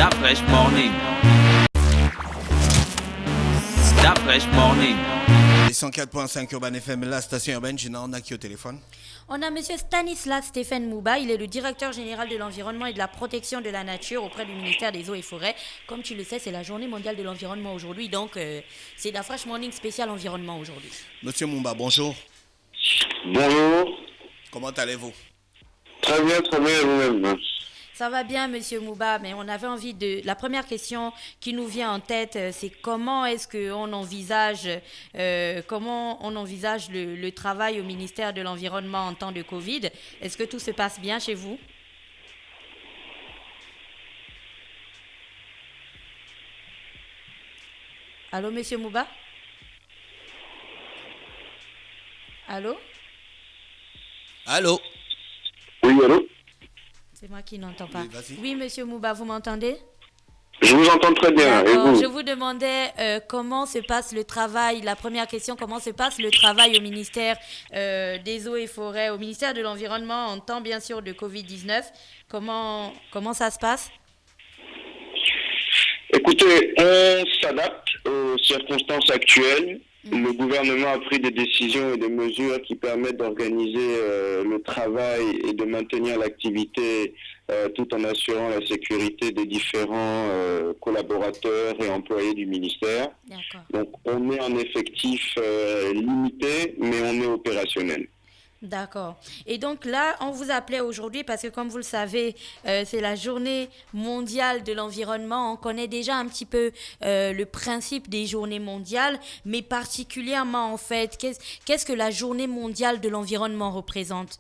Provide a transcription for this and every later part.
That fresh morning. That fresh morning. Les 104.5 Urban FM, la station urbaine, on a qui au téléphone? On a M. Stanislas Stéphane Mouba, il est le directeur général de l'environnement et de la protection de la nature auprès du ministère des Eaux et Forêts. Comme tu le sais, c'est la journée mondiale de l'environnement aujourd'hui, donc c'est la Fresh Morning spéciale environnement aujourd'hui. Monsieur Mouba, bonjour. Bonjour. Comment allez-vous? Très bien, vous-même. Ça va bien, Monsieur Mouba, mais on avait envie de... La première question qui nous vient en tête, c'est comment est-ce qu'on envisage, le travail au ministère de l'Environnement en temps de Covid? Est-ce que tout se passe bien chez vous? Allô, Monsieur Mouba? Allô? Allô? Oui, allô? C'est moi qui n'entends pas. Oui, oui, Monsieur Mouba, vous m'entendez? Je vous entends très bien. Et vous? Je vous demandais comment se passe le travail. La première question, comment se passe le travail au ministère des Eaux et Forêts, au ministère de l'Environnement en temps bien sûr de Covid-19. Comment ça se passe? Écoutez, on s'adapte aux circonstances actuelles. Le gouvernement a pris des décisions et des mesures qui permettent d'organiser le travail et de maintenir l'activité tout en assurant la sécurité des différents collaborateurs et employés du ministère. D'accord. Donc on est en effectif limité, mais on est opérationnel. D'accord. Et donc là, on vous appelait aujourd'hui parce que comme vous le savez, c'est la journée mondiale de l'environnement. On connaît déjà un petit peu le principe des journées mondiales, mais particulièrement en fait, qu'est-ce que la journée mondiale de l'environnement représente?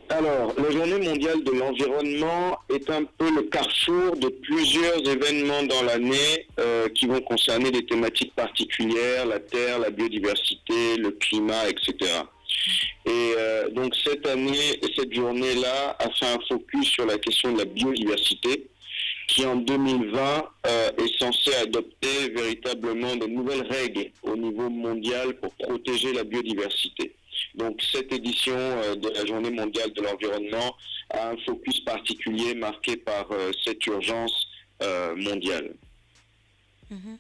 Alors, la journée mondiale de l'environnement est un peu le carrefour de plusieurs événements dans l'année qui vont concerner des thématiques particulières, la terre, la biodiversité, le climat, etc. Et donc cette année, cette journée-là a fait un focus sur la question de la biodiversité qui en 2020 est censée adopter véritablement de nouvelles règles au niveau mondial pour protéger la biodiversité. Donc cette édition de la Journée mondiale de l'environnement a un focus particulier marqué par cette urgence mondiale. Mm-hmm.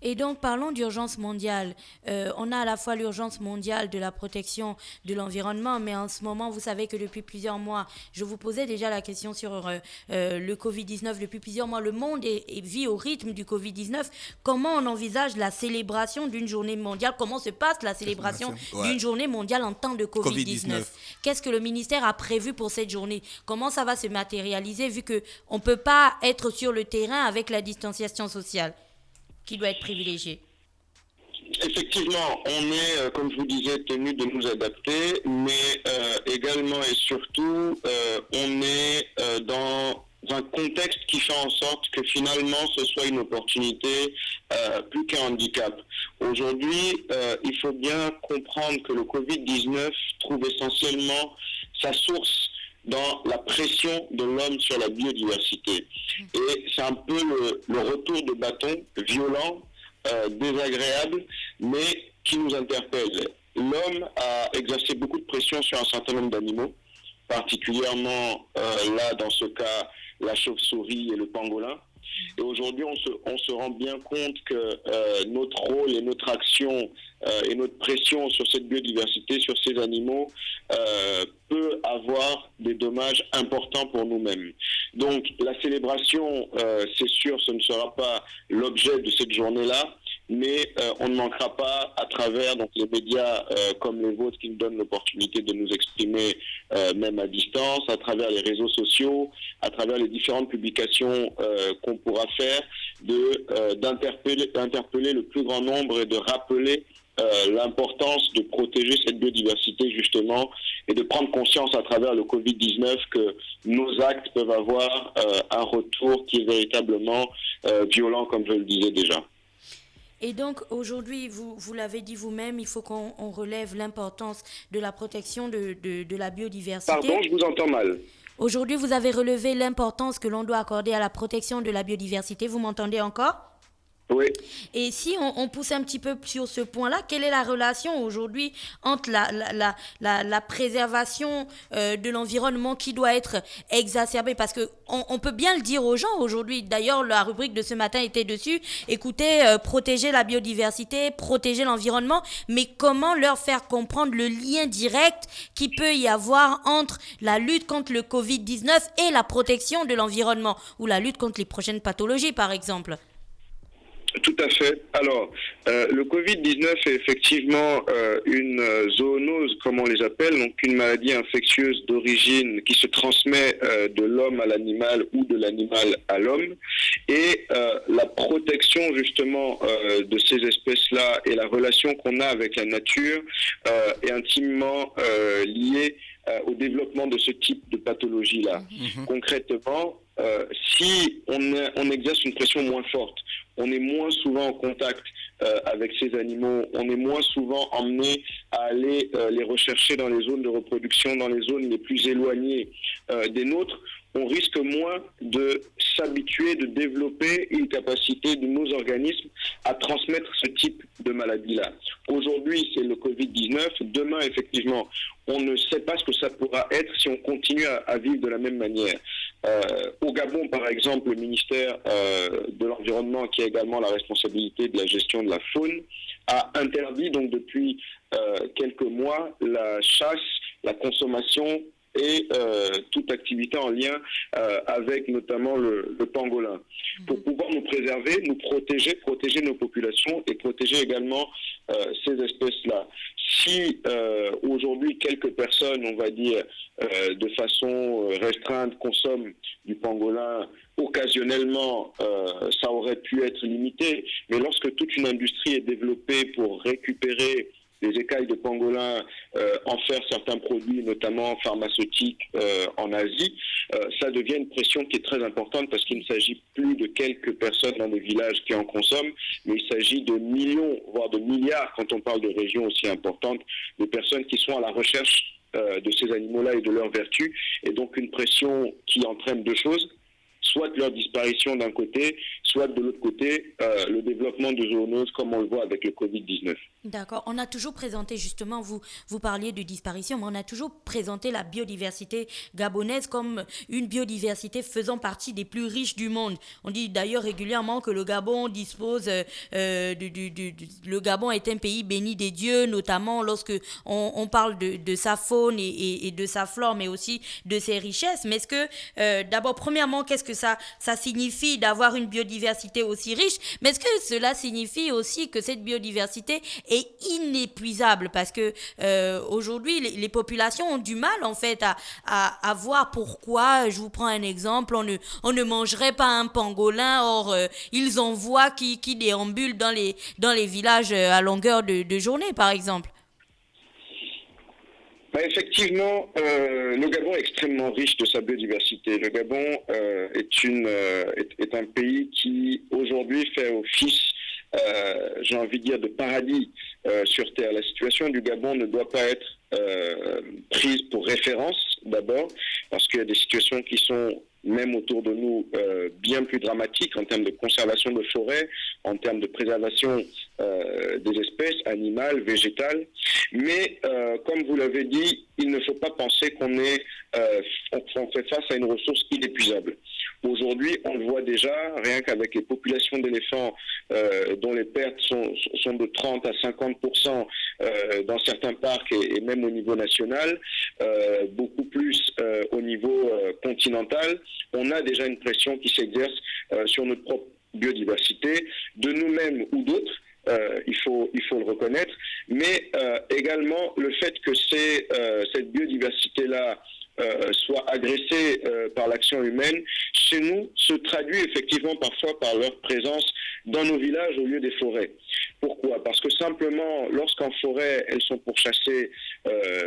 Et donc, parlons d'urgence mondiale. On a à la fois l'urgence mondiale de la protection de l'environnement, mais en ce moment, vous savez que depuis plusieurs mois, je vous posais déjà la question sur le Covid-19. Depuis plusieurs mois, le monde vit au rythme du Covid-19. Comment on envisage la célébration d'une journée mondiale? Comment se passe la célébration d'une journée mondiale en temps de Covid-19? Qu'est-ce que le ministère a prévu pour cette journée? Comment ça va se matérialiser vu qu'on ne peut pas être sur le terrain avec la distanciation sociale qui doit être privilégiée? Effectivement, on est, comme je vous disais, tenu de nous adapter, mais également et surtout, on est dans un contexte qui fait en sorte que finalement ce soit une opportunité plus qu'un handicap. Aujourd'hui, il faut bien comprendre que le Covid-19 trouve essentiellement sa source dans la pression de l'homme sur la biodiversité. Et c'est un peu le retour de bâton violent, désagréable, mais qui nous interpelle. L'homme a exercé beaucoup de pression sur un certain nombre d'animaux, particulièrement là, dans ce cas, la chauve-souris et le pangolin. Et aujourd'hui, on se rend bien compte que notre rôle et notre action et notre pression sur cette biodiversité, sur ces animaux, peut avoir des dommages importants pour nous-mêmes. Donc la célébration, c'est sûr, ce ne sera pas l'objet de cette journée-là, mais on ne manquera pas à travers donc, les médias comme les vôtres qui nous donnent l'opportunité de nous exprimer même à distance, à travers les réseaux sociaux, à travers les différentes publications qu'on pourra faire, d'interpeller le plus grand nombre et de rappeler l'importance de protéger cette biodiversité justement et de prendre conscience à travers le Covid-19 que nos actes peuvent avoir un retour qui est véritablement violent comme je le disais déjà. Et donc aujourd'hui, vous l'avez dit vous-même, il faut qu'on relève l'importance de la protection de la biodiversité. Pardon, je vous entends mal. Aujourd'hui, vous avez relevé l'importance que l'on doit accorder à la protection de la biodiversité. Vous m'entendez encore ? Oui. Et si on pousse un petit peu sur ce point-là, quelle est la relation aujourd'hui entre la préservation de l'environnement qui doit être exacerbée? Parce que on peut bien le dire aux gens aujourd'hui. D'ailleurs, la rubrique de ce matin était dessus. Écoutez, protéger la biodiversité, protéger l'environnement, mais comment leur faire comprendre le lien direct qu'il peut y avoir entre la lutte contre le Covid-19 et la protection de l'environnement, ou la lutte contre les prochaines pathologies, par exemple? Tout à fait. Alors, le Covid-19 est effectivement une zoonose, comme on les appelle, donc une maladie infectieuse d'origine qui se transmet de l'homme à l'animal ou de l'animal à l'homme. Et la protection justement de ces espèces-là et la relation qu'on a avec la nature est intimement liée au développement de ce type de pathologie-là. Concrètement, si on exerce une pression moins forte, on est moins souvent en contact avec ces animaux, on est moins souvent emmené à aller les rechercher dans les zones de reproduction, dans les zones les plus éloignées des nôtres, on risque moins de s'habituer, de développer une capacité de nos organismes à transmettre ce type de maladie-là. Aujourd'hui, c'est le Covid-19. Demain, effectivement, on ne sait pas ce que ça pourra être si on continue à vivre de la même manière. Au Gabon, par exemple, le ministère de l'Environnement, qui a également la responsabilité de la gestion de la faune, a interdit donc depuis quelques mois la chasse, la consommation et toute activité en lien avec notamment le pangolin. Pour pouvoir nous préserver, nous protéger nos populations et protéger également ces espèces-là. Si aujourd'hui quelques personnes, on va dire, de façon restreinte, consomment du pangolin occasionnellement, ça aurait pu être limité, mais lorsque toute une industrie est développée pour récupérer les écailles de pangolin, en faire certains produits, notamment pharmaceutiques en Asie, ça devient une pression qui est très importante parce qu'il ne s'agit plus de quelques personnes dans des villages qui en consomment, mais il s'agit de millions, voire de milliards, quand on parle de régions aussi importantes, de personnes qui sont à la recherche de ces animaux-là et de leurs vertus, et donc une pression qui entraîne deux choses, soit leur disparition d'un côté, soit de l'autre côté, le développement de zoonoses comme on le voit avec le Covid-19. D'accord. On a toujours présenté, justement, vous parliez de disparition, mais on a toujours présenté la biodiversité gabonaise comme une biodiversité faisant partie des plus riches du monde. On dit d'ailleurs régulièrement que le Gabon dispose, le Gabon est un pays béni des dieux, notamment lorsque on parle de sa faune et de sa flore, mais aussi de ses richesses. Mais est-ce que, d'abord, premièrement, qu'est-ce que ça signifie d'avoir une biodiversité aussi riche? Mais est-ce que cela signifie aussi que cette biodiversité est inépuisable, parce que aujourd'hui les populations ont du mal en fait à voir pourquoi. Je vous prends un exemple, on ne mangerait pas un pangolin, or ils en voient qui déambulent dans les villages à longueur de journée, par exemple. Effectivement, le Gabon est extrêmement riche de sa biodiversité. Le Gabon est un pays qui aujourd'hui fait office, j'ai envie de dire, de paradis sur Terre. La situation du Gabon ne doit pas être prise pour référence, d'abord, parce qu'il y a des situations qui sont, même autour de nous, bien plus dramatiques en termes de conservation de forêts, en termes de préservation des espèces animales, végétales. Mais, comme vous l'avez dit, il ne faut pas penser qu'on fait face à une ressource inépuisable. Aujourd'hui, on le voit déjà, rien qu'avec les populations d'éléphants dont les pertes sont de 30 à 50% dans certains parcs et même au niveau national, beaucoup plus au niveau continental, on a déjà une pression qui s'exerce sur notre propre biodiversité, de nous-mêmes ou d'autres. Il faut le reconnaître, mais également le fait que cette biodiversité-là soit agressée par l'action humaine, chez nous, se traduit effectivement parfois par leur présence dans nos villages au lieu des forêts. Pourquoi? Parce que simplement, lorsqu'en forêt, elles sont pourchassées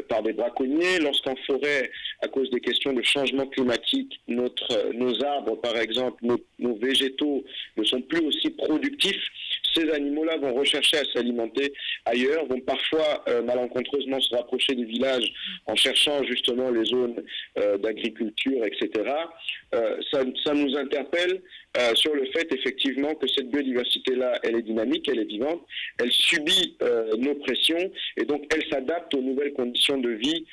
par des braconniers, lorsqu'en forêt, à cause des questions de changement climatique, nos arbres, par exemple, nos végétaux ne sont plus aussi productifs, ces animaux-là vont rechercher à s'alimenter ailleurs, vont parfois malencontreusement se rapprocher des villages en cherchant justement les zones d'agriculture, etc. Ça nous interpelle sur le fait effectivement que cette biodiversité-là, elle est dynamique, elle est vivante, elle subit nos pressions et donc elle s'adapte aux nouvelles conditions de vie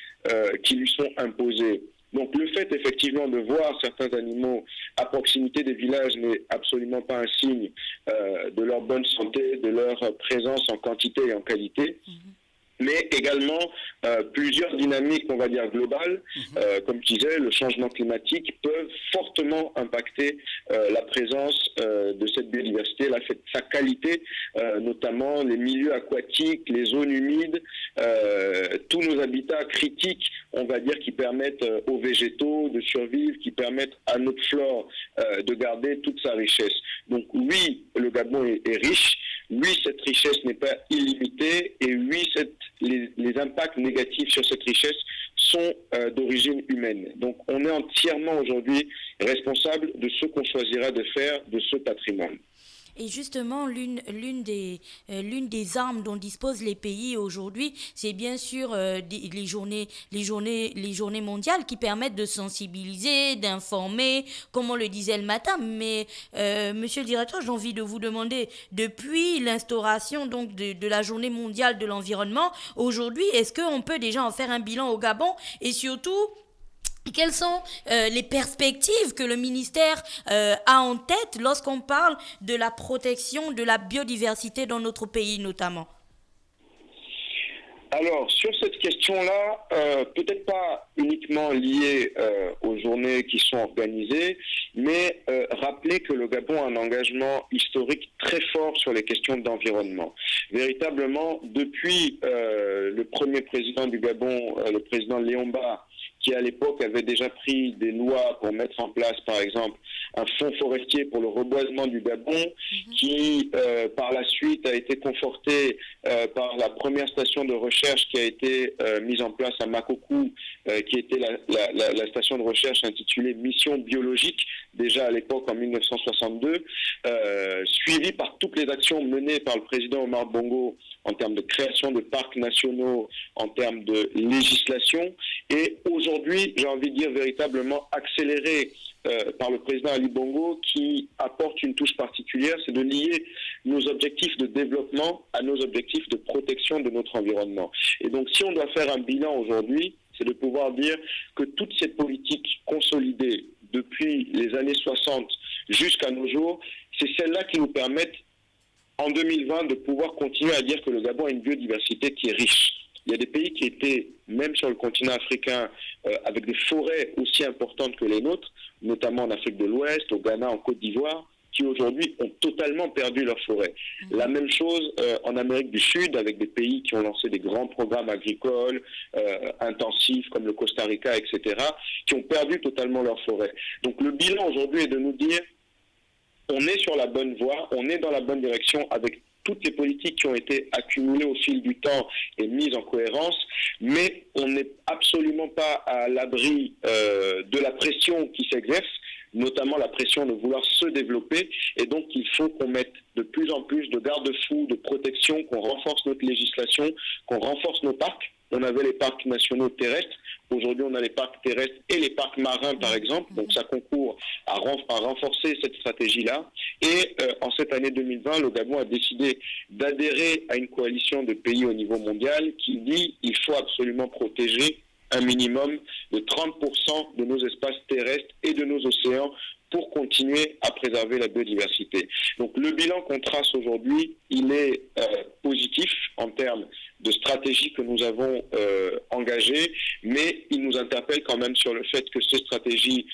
qui lui sont imposées. Donc le fait effectivement de voir certains animaux à proximité des villages n'est absolument pas un signe de leur bonne santé, de leur présence en quantité et en qualité. Mais également plusieurs dynamiques, on va dire, globales, comme je disais, le changement climatique, peuvent fortement impacter la présence de cette biodiversité, sa qualité, notamment les milieux aquatiques, les zones humides, tous nos habitats critiques, on va dire, qui permettent aux végétaux de survivre, qui permettent à notre flore de garder toute sa richesse. Donc oui, le Gabon est riche. Oui, cette richesse n'est pas illimitée et oui, les impacts négatifs sur cette richesse sont d'origine humaine. Donc on est entièrement aujourd'hui responsable de ce qu'on choisira de faire de ce patrimoine. Et justement, l'une des armes dont disposent les pays aujourd'hui, c'est bien sûr les journées mondiales qui permettent de sensibiliser, d'informer, comme on le disait le matin. Mais, monsieur le directeur, j'ai envie de vous demander, depuis l'instauration donc de la journée mondiale de l'environnement, aujourd'hui, est-ce qu'on peut déjà en faire un bilan au Gabon et surtout, quelles sont les perspectives que le ministère a en tête lorsqu'on parle de la protection de la biodiversité dans notre pays notamment? Alors, sur cette question-là, peut-être pas uniquement liée aux journées qui sont organisées, mais rappeler que le Gabon a un engagement historique très fort sur les questions d'environnement. Véritablement, depuis le premier président du Gabon, le président Léomba, qui à l'époque avait déjà pris des lois pour mettre en place, par exemple, un fonds forestier pour le reboisement du Gabon, qui par la suite a été conforté par la première station de recherche qui a été mise en place à Makokou, qui était la station de recherche intitulée Mission biologique, déjà à l'époque en 1962, suivie par toutes les actions menées par le président Omar Bongo en termes de création de parcs nationaux, en termes de législation, et aujourd'hui, j'ai envie de dire véritablement accéléré par le président Ali Bongo, qui apporte une touche particulière, c'est de lier nos objectifs de développement à nos objectifs de protection de notre environnement. Et donc, si on doit faire un bilan aujourd'hui, c'est de pouvoir dire que toutes ces politiques consolidées depuis les années 60 jusqu'à nos jours, c'est celles-là qui nous permettent en 2020 de pouvoir continuer à dire que le Gabon a une biodiversité qui est riche. Il y a des pays qui étaient, même sur le continent africain, avec des forêts aussi importantes que les nôtres, notamment en Afrique de l'Ouest, au Ghana, en Côte d'Ivoire, qui aujourd'hui ont totalement perdu leurs forêts. La même chose en Amérique du Sud, avec des pays qui ont lancé des grands programmes agricoles intensifs, comme le Costa Rica, etc., qui ont perdu totalement leurs forêts. Donc le bilan aujourd'hui est de nous dire on est sur la bonne voie, on est dans la bonne direction avec toutes les politiques qui ont été accumulées au fil du temps et mises en cohérence, mais on n'est absolument pas à l'abri de la pression qui s'exerce, notamment la pression de vouloir se développer, et donc il faut qu'on mette de plus en plus de garde-fous, de protection, qu'on renforce notre législation, qu'on renforce nos parcs. On avait les parcs nationaux terrestres, aujourd'hui on a les parcs terrestres et les parcs marins par exemple, donc ça concourt à renforcer cette stratégie-là. Et en cette année 2020, le Gabon a décidé d'adhérer à une coalition de pays au niveau mondial qui dit qu'il faut absolument protéger un minimum de 30% de nos espaces terrestres et de nos océans pour continuer à préserver la biodiversité. Donc le bilan qu'on trace aujourd'hui, il est positif en termes de stratégie que nous avons engagées, mais il nous interpelle quand même sur le fait que ces stratégies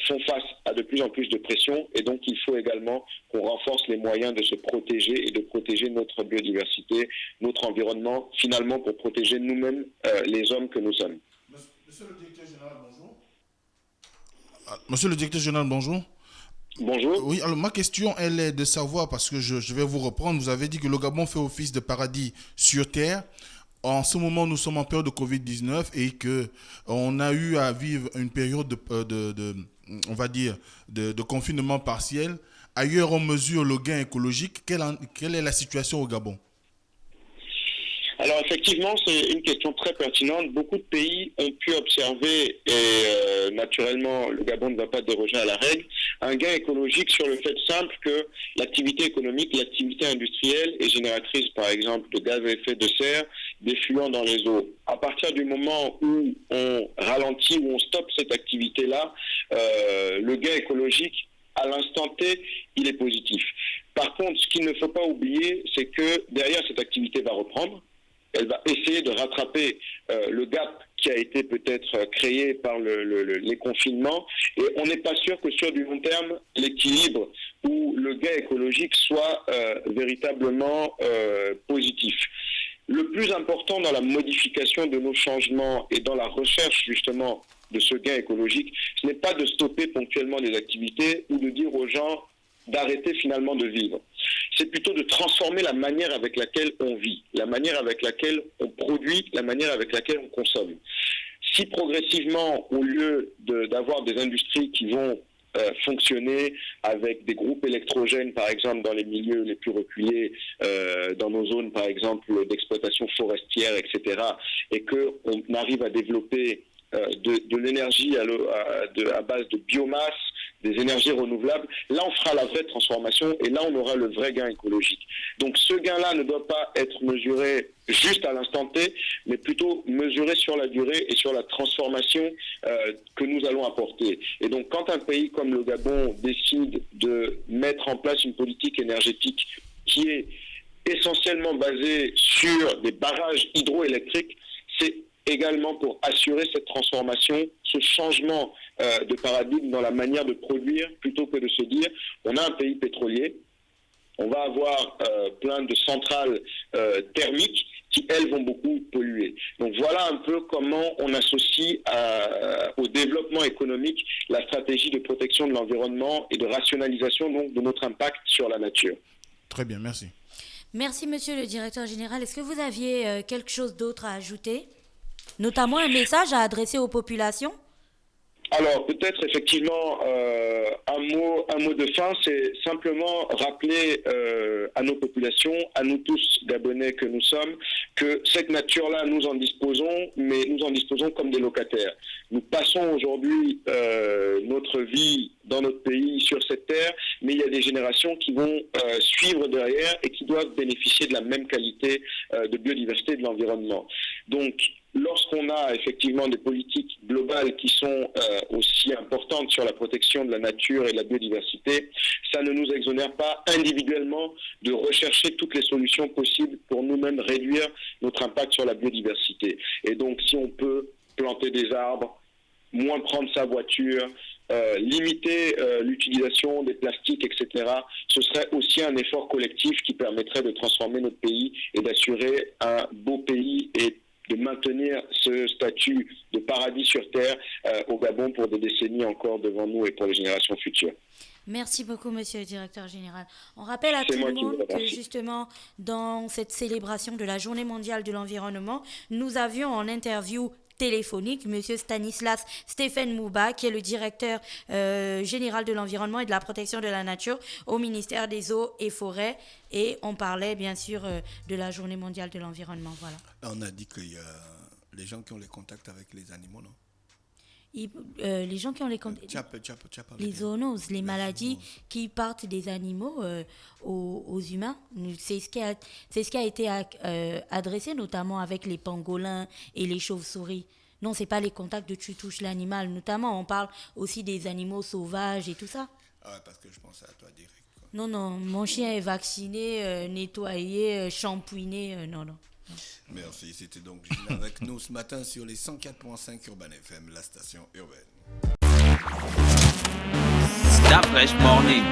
font face à de plus en plus de pression, et donc il faut également qu'on renforce les moyens de se protéger et de protéger notre biodiversité, notre environnement, finalement pour protéger nous-mêmes les hommes que nous sommes. Monsieur le directeur général, bonjour. Monsieur le directeur général, bonjour. Bonjour. Oui, alors ma question, elle est de savoir, parce que je vais vous reprendre, vous avez dit que le Gabon fait office de paradis sur Terre. En ce moment, nous sommes en période de Covid-19 et qu'on a eu à vivre une période on va dire, de confinement partiel Ailleurs, on mesure le gain écologique. Quelle est la situation au Gabon? Alors effectivement, c'est une question très pertinente. Beaucoup de pays ont pu observer, et naturellement le Gabon ne va pas déroger à la règle, un gain écologique sur le fait simple que l'activité économique, l'activité industrielle est génératrice par exemple de gaz à effet de serre, d'effluents dans les eaux. À partir du moment où on ralentit, où on stoppe cette activité-là, le gain écologique, à l'instant T, il est positif. Par contre, ce qu'il ne faut pas oublier, c'est que derrière cette activité va reprendre. Elle va essayer de rattraper le gap qui a été peut-être créé par les confinements. Et on n'est pas sûr que sur du long terme, l'équilibre ou le gain écologique soit véritablement positif. Le plus important dans la modification de nos changements et dans la recherche justement de ce gain écologique, ce n'est pas de stopper ponctuellement des activités ou de dire aux gens d'arrêter finalement de vivre. C'est plutôt de transformer la manière avec laquelle on vit, la manière avec laquelle on produit, la manière avec laquelle on consomme. Si progressivement, au lieu d'avoir des industries qui vont fonctionner avec des groupes électrogènes, par exemple, dans les milieux les plus reculés, dans nos zones, par exemple, d'exploitation forestière, etc., et qu'on arrive à développer de l'énergie à base de biomasse, des énergies renouvelables, là on fera la vraie transformation et là on aura le vrai gain écologique. Donc ce gain-là ne doit pas être mesuré juste à l'instant T, mais plutôt mesuré sur la durée et sur la transformation que nous allons apporter. Et donc quand un pays comme le Gabon décide de mettre en place une politique énergétique qui est essentiellement basée sur des barrages hydroélectriques, c'est également pour assurer cette transformation, ce changement de paradigme dans la manière de produire, plutôt que de se dire on a un pays pétrolier, on va avoir plein de centrales thermiques qui, elles, vont beaucoup polluer. Donc voilà un peu comment on associe au développement économique la stratégie de protection de l'environnement et de rationalisation donc, de notre impact sur la nature. Très bien, merci. Merci, monsieur le directeur général. Est-ce que vous aviez quelque chose d'autre à ajouter ? Notamment un message à adresser aux populations? Alors, peut-être effectivement, un mot de fin, c'est simplement rappeler à nos populations, à nous tous Gabonais que nous sommes, que cette nature-là, nous en disposons, mais nous en disposons comme des locataires. Nous passons aujourd'hui notre vie dans notre pays, sur cette terre, mais il y a des générations qui vont suivre derrière et qui doivent bénéficier de la même qualité de biodiversité et de l'environnement. Donc, lorsqu'on a effectivement des politiques globales qui sont aussi importantes sur la protection de la nature et de la biodiversité, ça ne nous exonère pas individuellement de rechercher toutes les solutions possibles pour nous-mêmes réduire notre impact sur la biodiversité. Et donc, si on peut planter des arbres, moins prendre sa voiture, limiter l'utilisation des plastiques, etc., ce serait aussi un effort collectif qui permettrait de transformer notre pays et d'assurer un beau pays et de maintenir ce statut de paradis sur Terre au Gabon pour des décennies encore devant nous et pour les générations futures. Merci beaucoup, monsieur le directeur général. On rappelle à tout le monde que justement, dans cette célébration de la Journée mondiale de l'environnement, nous avions en interview téléphonique monsieur Stanislas Stéphane Mouba, qui est le directeur général de l'environnement et de la protection de la nature au ministère des Eaux et Forêts. Et on parlait bien sûr de la Journée mondiale de l'environnement. Voilà. On a dit qu'il y a les gens qui ont les contacts avec les animaux, non? Les gens qui ont les zoonoses, les maladies qui partent des animaux aux humains, c'est ce qui a été adressé notamment avec les pangolins et les chauves-souris. Non, c'est pas les contacts de tu touches l'animal, notamment on parle aussi des animaux sauvages et tout ça. Ah ouais, parce que je pensais à toi direct. Quoi. Non, mon chien est vacciné, nettoyé, shampouiné, non. Merci, c'était donc Gilles avec nous ce matin sur les 104.5 Urban FM, la station urbaine. Stop Fresh Morning.